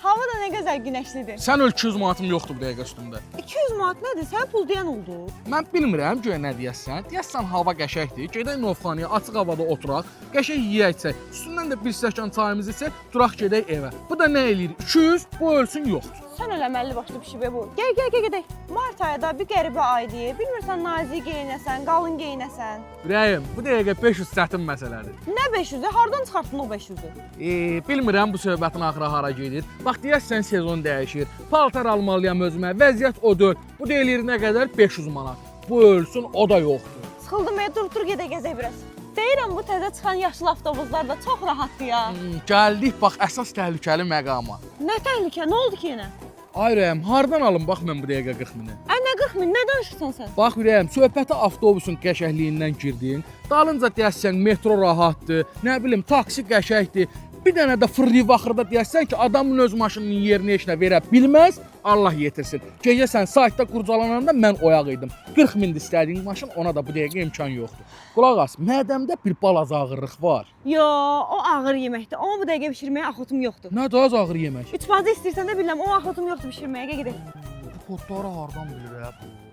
Hava da nə gözəl günəşlidir. Sən öl 200 manatım yoxdur bu dəqiqə üstümdə. 200 manat nədir? Sən pul deyən oldu. Mən bilmirəm göyə nə deyəsən. Deyəsən hava qəşəngdir. Gedək novxanaya, açıq havada oturaq, qəşəng yeyək içək. Üstündən də bir stəkan çayımızı içək, duraq gedək evə. Bu da nə eləyir? 200, bu ölsün yoxdur. Sən eləməli başlı bir şey be bu. Gəl gedək. Mart ayı da bir qəribə aydır. Bilmirsən nazik geyinəsən, qalın geyinəsən. Ürəyim, bu dəqiqə 500 çətin məsələdir. Nə 500-ü? Hardan çıxartdın o 500-ü? Bilmirəm bu söhbətin axırı hara gedir. Bax deyəsən sezon dəyişir. Paltar almalıyam özümə. Vəziyyət odur. Bu da eləyir nə qədər? 500 manat. Bu ölsün, o da yoxdur. Sıxıldım, dur gedək gəzək biraz. Deyirəm bu təzə çıxan yaşlı avtobuslar da çox rahatdır ya. Gəldik bax əsas təhlükəli məqama. Nə təhlükə? Nə oldu ki yenə? Ay ürəyim, hardan alım bax mən bu dəqiqə 40 mini? Nə 40 min? Nə danışırsan sən? Bax ürəyim, söhbətə avtobusun qəşəhliyindən girdin. Dalınca deyəsən metro rahatdır, nə bilim taksi qəşəngdir. Bir dənə də fırrı vaxırda deyəsən ki, adamın öz maşınının yerinə heç nə verə bilməz, Allah yetirsin. Gecə sən saytda qurcalananda mən oyaq idim. 40 min istədiyin maşın, ona da bu dəqiqə imkan yoxdur. Qulaq as, mədəmdə bir balaca ağırlıq var. Yo, o ağır yeməkdir. Amma bu dəqiqə bişirməyə axotum yoxdur. Nə daha ağır yemək? Üç bazı istəyirsən də bilirəm, o axotum yoxdur bişirməyə. Gedək. Bu kodları hardan bilir ya bu?